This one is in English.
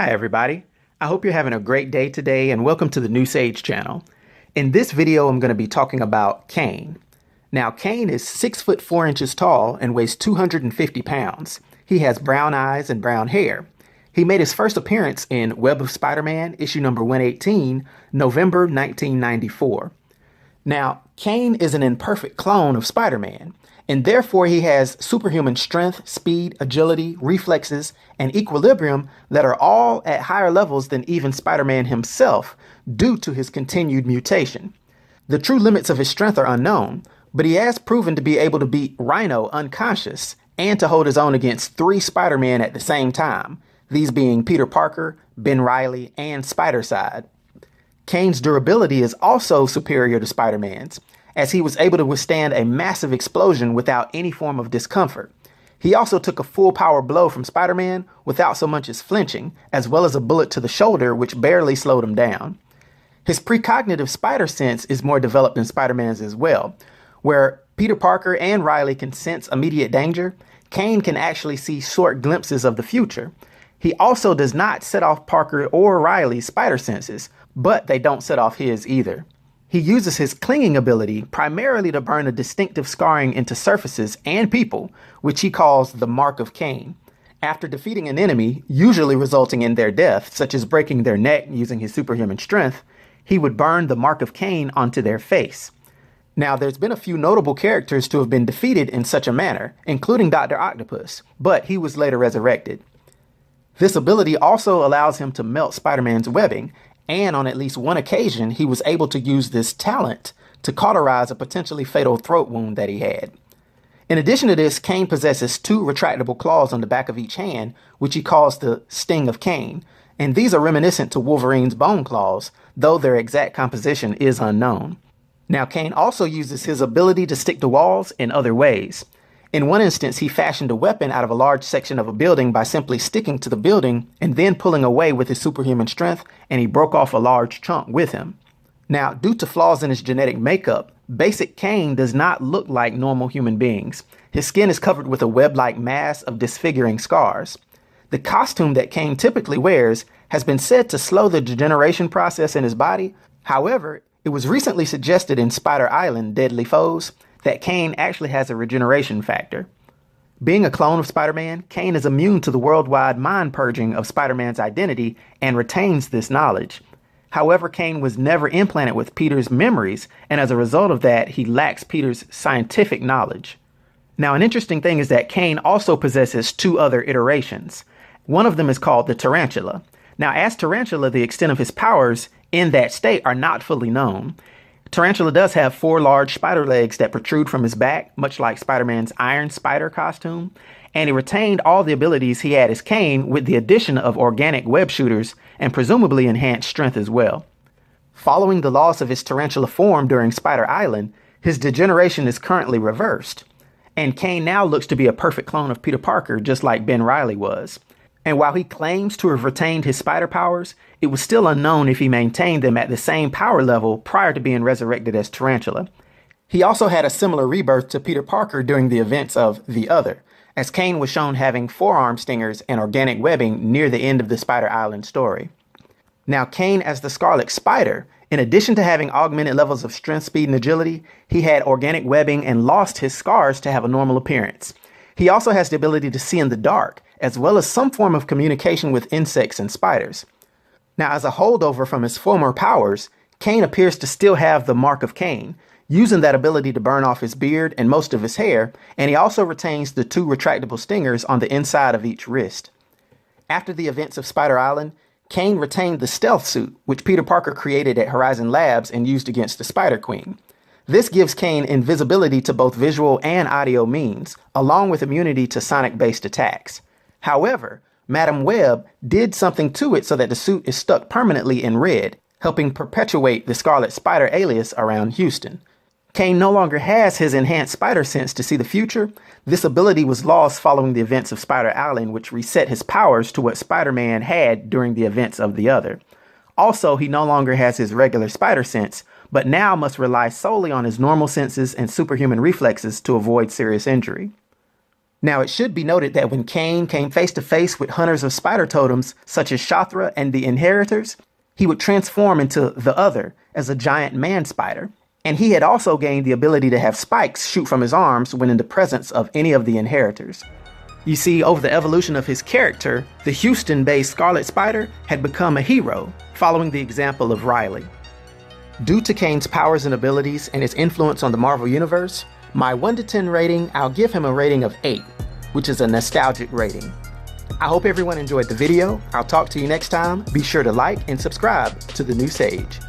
Hi everybody, I hope you're having a great day today and welcome to the New Sage channel. In this video I'm going to be talking about Kaine. Now Kaine is 6 foot 4 inches tall and weighs 250 pounds. He has brown eyes and brown hair. He made his first appearance in Web of Spider-Man issue number 118, November 1994. Now Kaine is an imperfect clone of Spider-Man, and therefore he has superhuman strength, speed, agility, reflexes, and equilibrium that are all at higher levels than even Spider-Man himself due to his continued mutation. The true limits of his strength are unknown, but he has proven to be able to beat Rhino unconscious and to hold his own against 3 Spider-Men at the same time, these being Peter Parker, Ben Reilly, and Spider-Side. Kaine's durability is also superior to Spider-Man's, as he was able to withstand a massive explosion without any form of discomfort. He also took a full power blow from Spider-Man without so much as flinching, as well as a bullet to the shoulder which barely slowed him down. His precognitive spider sense is more developed than Spider-Man's as well. Where Peter Parker and Reilly can sense immediate danger, Kaine can actually see short glimpses of the future. He also does not set off Parker or Reilly's spider senses, but they don't set off his either. He uses his clinging ability primarily to burn a distinctive scarring into surfaces and people, which he calls the Mark of Kaine. After defeating an enemy, usually resulting in their death, such as breaking their neck using his superhuman strength, he would burn the Mark of Kaine onto their face. Now, there's been a few notable characters to have been defeated in such a manner, including Dr. Octopus, but he was later resurrected. This ability also allows him to melt Spider-Man's webbing, and on at least one occasion, he was able to use this talent to cauterize a potentially fatal throat wound that he had. In addition to this, Kaine possesses 2 retractable claws on the back of each hand, which he calls the Sting of Kaine, and these are reminiscent to Wolverine's bone claws, though their exact composition is unknown. Now, Kaine also uses his ability to stick to walls in other ways. In one instance, he fashioned a weapon out of a large section of a building by simply sticking to the building and then pulling away with his superhuman strength, and he broke off a large chunk with him. Now, due to flaws in his genetic makeup, basic Kaine does not look like normal human beings. His skin is covered with a web-like mass of disfiguring scars. The costume that Kaine typically wears has been said to slow the degeneration process in his body. However, it was recently suggested in Spider Island: Deadly Foes that Kaine actually has a regeneration factor. Being a clone of Spider-Man, Kaine is immune to the worldwide mind purging of Spider-Man's identity and retains this knowledge. However, Kaine was never implanted with Peter's memories, and as a result of that, he lacks Peter's scientific knowledge. Now, an interesting thing is that Kaine also possesses 2 other iterations. One of them is called the Tarantula. Now, as Tarantula, the extent of his powers in that state are not fully known. Tarantula does have 4 large spider legs that protrude from his back, much like Spider-Man's Iron Spider costume, and he retained all the abilities he had as Kaine with the addition of organic web shooters and presumably enhanced strength as well. Following the loss of his tarantula form during Spider Island, his degeneration is currently reversed, and Kaine now looks to be a perfect clone of Peter Parker, just like Ben Reilly was. And while he claims to have retained his spider powers, it was still unknown if he maintained them at the same power level prior to being resurrected as Tarantula. He also had a similar rebirth to Peter Parker during the events of The Other, as Kaine was shown having forearm stingers and organic webbing near the end of the Spider Island story. Now, Kaine as the Scarlet Spider, in addition to having augmented levels of strength, speed, and agility, he had organic webbing and lost his scars to have a normal appearance. He also has the ability to see in the dark, as well as some form of communication with insects and spiders. Now, as a holdover from his former powers, Kaine appears to still have the Mark of Kaine, using that ability to burn off his beard and most of his hair, and he also retains the 2 retractable stingers on the inside of each wrist. After the events of Spider Island, Kaine retained the stealth suit, which Peter Parker created at Horizon Labs and used against the Spider Queen. This gives Kaine invisibility to both visual and audio means, along with immunity to sonic-based attacks. However, Madam Web did something to it so that the suit is stuck permanently in red, helping perpetuate the Scarlet Spider alias around Houston. Kaine no longer has his enhanced spider sense to see the future. This ability was lost following the events of Spider Island, which reset his powers to what Spider-Man had during the events of The Other. Also, he no longer has his regular spider sense, but now must rely solely on his normal senses and superhuman reflexes to avoid serious injury. Now, it should be noted that when Kaine came face to face with hunters of spider totems, such as Shathra and the Inheritors, he would transform into the Other as a giant man spider. And he had also gained the ability to have spikes shoot from his arms when in the presence of any of the Inheritors. You see, over the evolution of his character, the Houston-based Scarlet Spider had become a hero, following the example of Reilly. Due to Kaine's powers and abilities and his influence on the Marvel Universe, my 1 to 10 rating, I'll give him a rating of 8, which is a nostalgic rating. I hope everyone enjoyed the video. I'll talk to you next time. Be sure to like and subscribe to The New Sage.